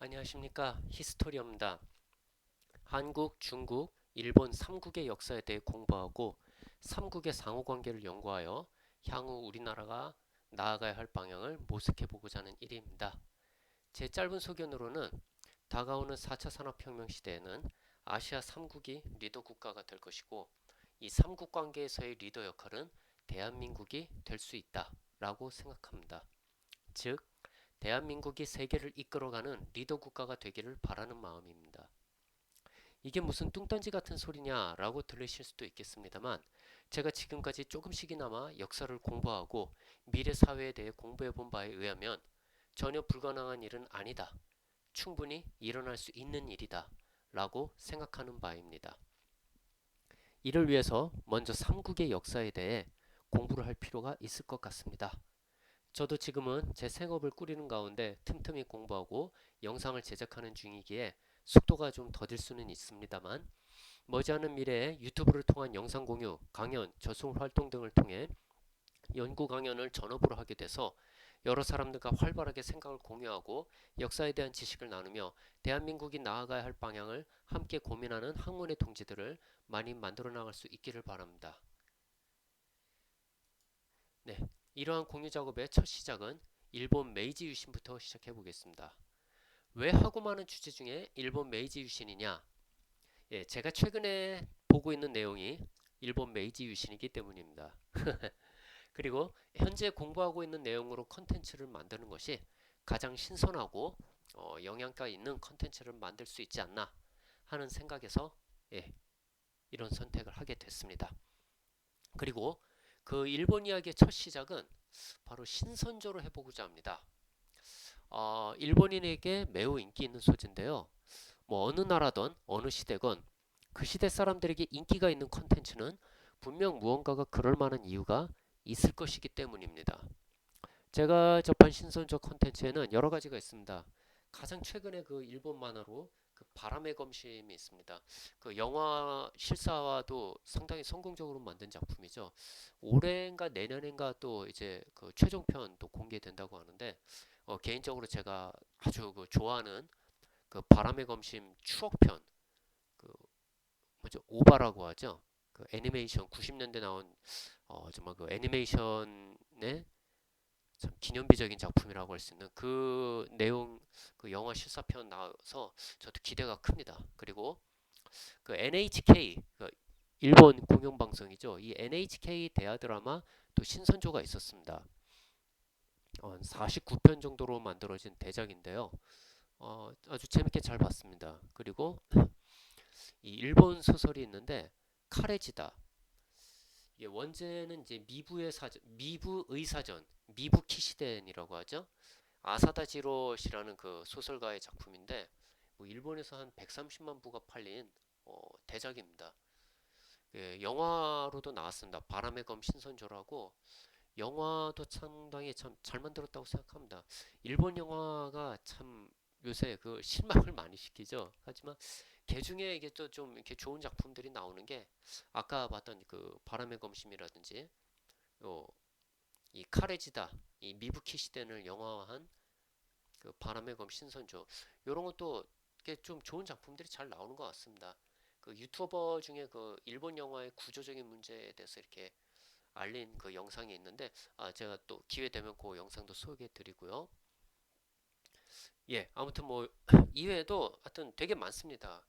안녕하십니까. 히스토리입니다. 한국, 중국, 일본 3국의 역사에 대해 공부하고 3국의 상호관계를 연구하여 향후 우리나라가 나아가야 할 방향을 모색해보고자 하는 일입니다. 제 짧은 소견으로는 다가오는 4차 산업혁명 시대에는 아시아 3국이 리더 국가가 될 것이고 이 3국 관계에서의 리더 역할은 대한민국이 될 수 있다 라고 생각합니다. 즉 대한민국이 세계를 이끌어가는 리더 국가가 되기를 바라는 마음입니다. 이게 무슨 뚱딴지 같은 소리냐라고 들리실 수도 있겠습니다만 제가 지금까지 조금씩이나마 역사를 공부하고 미래 사회에 대해 공부해 본 바에 의하면 전혀 불가능한 일은 아니다. 충분히 일어날 수 있는 일이다. 라고 생각하는 바입니다. 이를 위해서 먼저 삼국의 역사에 대해 공부를 할 필요가 있을 것 같습니다. 저도 지금은 제 생업을 꾸리는 가운데 틈틈이 공부하고 영상을 제작하는 중이기에 속도가 좀 더딜 수는 있습니다만 머지않은 미래에 유튜브를 통한 영상 공유, 강연, 저술 활동 등을 통해 연구 강연을 전업으로 하게 돼서 여러 사람들과 활발하게 생각을 공유하고 역사에 대한 지식을 나누며 대한민국이 나아가야 할 방향을 함께 고민하는 학문의 동지들을 많이 만들어 나갈 수 있기를 바랍니다. 네, 이러한 공유 작업의 첫 시작은 일본 메이지 유신부터 시작해 보겠습니다. 왜 하고 많은 주제 중에 일본 메이지 유신이냐? 예, 제가 최근에 보고 있는 내용이 일본 메이지 유신이기 때문입니다. 그리고 현재 공부하고 있는 내용으로 컨텐츠를 만드는 것이 가장 신선하고 영양가 있는 컨텐츠를 만들 수 있지 않나 하는 생각에서 예, 이런 선택을 하게 됐습니다. 그리고 그 일본 이야기의 첫 시작은 바로 신선조로 해보고자 합니다. 일본인에게 매우 인기 있는 소재인데요. 뭐 어느 나라든 어느 시대건 그 시대 사람들에게 인기가 있는 컨텐츠는 분명 무언가가 그럴 만한 이유가 있을 것이기 때문입니다. 제가 접한 신선적 컨텐츠에는 여러 가지가 있습니다. 가장 최근에 그 일본 만화로 그 바람의 검심이 있습니다. 그 영화 실사화도 상당히 성공적으로 만든 작품이죠. 올해인가 내년인가 또 이제 그 최종편 또 공개된다고 하는데 개인적으로 제가 아주 그 좋아하는 그 바람의 검심 추억편 그 뭐죠 오바라고 하죠. 그 애니메이션 90년대 나온 정말 그 애니메이션의 참 기념비적인 작품이라고 할 수 있는 그 내용 그 영화 실사편 나와서 저도 기대가 큽니다. 그리고 그 NHK 그 일본 공영방송이죠. 이 NHK 대하 드라마 또 신선조가 있었습니다. 49편 정도로 만들어진 대작인데요. 아주 재밌게 잘 봤습니다. 그리고 이 일본 소설이 있는데 카레지다. 이게 원제는 이제 미부의 사전, 미부 키시덴이라고 하죠. 아사다 지로시라는 그 소설가의 작품인데 뭐 일본에서 한 130만 부가 팔린 대작입니다. 예, 영화로도 나왔습니다. 바람의 검 신선조라고 영화도 상당히 참 잘 만들었다고 생각합니다. 일본 영화가 참 요새 그 실망을 많이 시키죠. 하지만 개 중에 이게 또 좀 이렇게 좋은 작품들이 나오는 게 아까 봤던 그 바람의 검심이라든지 요 이 카레지다 이 미부키 시대를 영화화한 그 바람의 검 신선조 요런 것도 이게 좀 좋은 작품들이 잘 나오는 것 같습니다. 그 유튜버 중에 그 일본 영화의 구조적인 문제에 대해서 이렇게 알린 그 영상이 있는데 제가 또 기회 되면 그 영상도 소개해 드리고요. 예, 아무튼 뭐 이외에도 하여튼 되게 많습니다.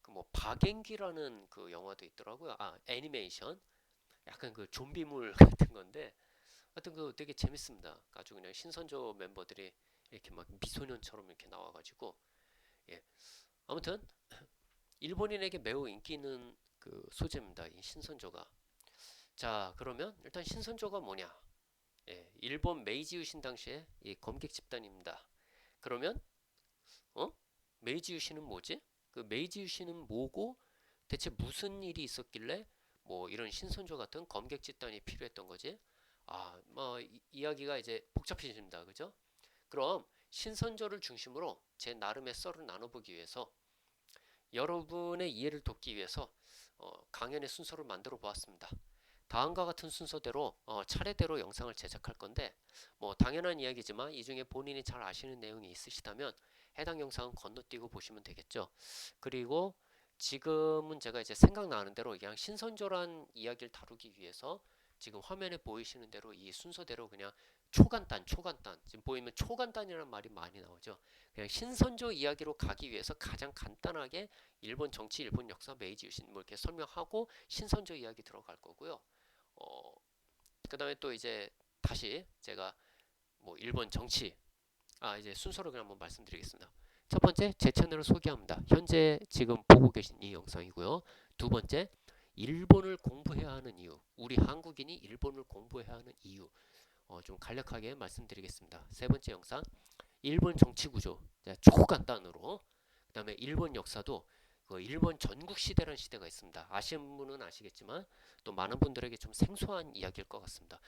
그 뭐 박앵기라는 그 영화도 있더라고요. 애니메이션. 약간 그 좀비물 같은 건데 하여튼 그 되게 재밌습니다. 아주 그냥 신선조 멤버들이 이렇게 막 미소년처럼 이렇게 나와가지고 예. 아무튼 일본인에게 매우 인기 있는 그 소재입니다. 이 신선조가. 자, 그러면 일단 신선조가 뭐냐? 예, 일본 메이지 유신 당시에 이 검객 집단입니다. 그러면 어? 메이지 유신은 뭐지? 그 메이지 유신은 뭐고 대체 무슨 일이 있었길래 뭐 이런 신선조 같은 검객 집단이 필요했던 거지? 뭐 이야기가 이제 복잡해집니다. 그죠? 그럼 신선조를 중심으로 제 나름의 썰을 나눠보기 위해서 여러분의 이해를 돕기 위해서 강연의 순서를 만들어 보았습니다. 다음과 같은 순서대로 차례대로 영상을 제작할 건데 뭐 당연한 이야기지만 이 중에 본인이 잘 아시는 내용이 있으시다면 해당 영상은 건너뛰고 보시면 되겠죠. 그리고 지금은 제가 이제 생각나는 대로 그냥 신선조란 이야기를 다루기 위해서 지금 화면에 보이시는 대로 이 순서대로 그냥 초간단 지금 보이면 초간단이라는 말이 많이 나오죠. 그냥 신선조 이야기로 가기 위해서 가장 간단하게 일본 정치, 일본 역사, 메이지 유신 뭐 이렇게 설명하고 신선조 이야기 들어갈 거고요. 그다음에 또 이제 다시 제가 뭐 일본 정치 이제 순서로 그냥 한번 말씀드리겠습니다. 첫 번째, 제 채널을 소개합니다. 현재 지금 보고 계신 이 영상이고요. 두 번째, 일본을 공부해야 하는 이유. 우리 한국인이 일본을 공부해야 하는 이유. 좀 간략하게 말씀드리겠습니다. 세 번째 영상, 일본 정치 구조. 초간단으로. 그 다음에 일본 역사도 그 일본 전국 시대라는 시대가 있습니다. 아시는 분은 아시겠지만 또 많은 분들에게 좀 생소한 이야기일 것 같습니다.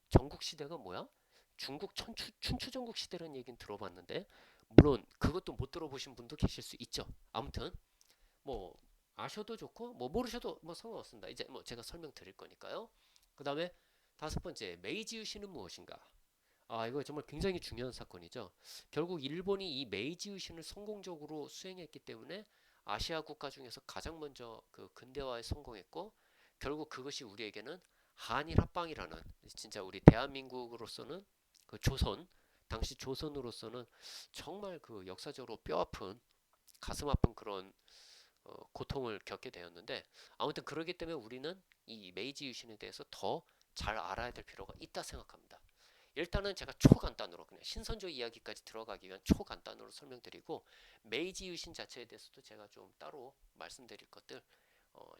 전국 시대가 뭐야? 중국 춘추전국 시대라는 얘기는 들어봤는데 물론 그것도 못 들어보신 분도 계실 수 있죠. 아무튼 뭐 아셔도 좋고 뭐 모르셔도 뭐 상관없습니다. 이제 뭐 제가 설명드릴 거니까요. 그 다음에 다섯 번째, 메이지 유신은 무엇인가? 이거 정말 굉장히 중요한 사건이죠. 결국 일본이 이 메이지 유신을 성공적으로 수행했기 때문에 아시아 국가 중에서 가장 먼저 그 근대화에 성공했고 결국 그것이 우리에게는 한일 합방이라는 진짜 우리 대한민국으로서는 그 조선 당시 조선으로서는 정말 그 역사적으로 뼈아픈 가슴 아픈 그런 고통을 겪게 되었는데 아무튼 그러기 때문에 우리는 이 메이지 유신에 대해서 더 잘 알아야 될 필요가 있다 생각합니다. 일단은 제가 초간단으로 그냥 신선조 이야기까지 들어가기 위한 초간단으로 설명드리고 메이지 유신 자체에 대해서도 제가 좀 따로 말씀드릴 것들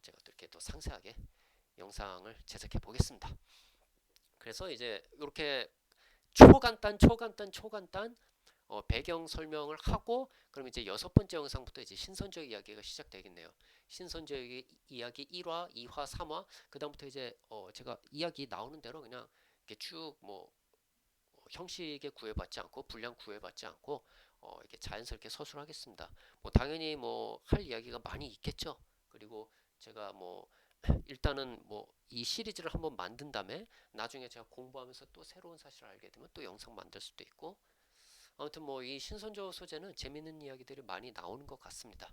제가 또 이렇게 또 상세하게 영상을 제작해 보겠습니다. 그래서 이제 이렇게 초간단 배경 설명을 하고 그럼 이제 여섯 번째 영상부터 이제 신선조 이야기가 시작되겠네요. 신선조 이야기 1화, 2화, 3화 그다음부터 이제 제가 이야기 나오는 대로 그냥 이렇게 쭉뭐 형식에 구애받지 않고 분량 구애받지 않고 이렇게 자연스럽게 서술하겠습니다. 뭐 당연히 뭐 할 이야기가 많이 있겠죠. 그리고 제가 뭐 일단은 뭐 이 시리즈를 한번 만든 다음에 나중에 제가 공부하면서 또 새로운 사실을 알게 되면 또 영상 만들 수도 있고 아무튼 뭐 이 신선조 소재는 재밌는 이야기들이 많이 나오는 것 같습니다.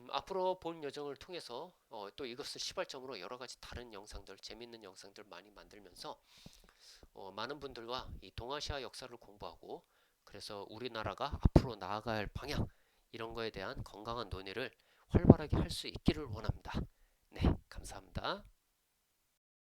앞으로 본 여정을 통해서 또 이것을 시발점으로 여러 가지 다른 영상들, 재밌는 영상들 많이 만들면서 많은 분들과 이 동아시아 역사를 공부하고 그래서 우리나라가 앞으로 나아가야 할 방향 이런 거에 대한 건강한 논의를 활발하게 할 수 있기를 원합니다. 네, 감사합니다.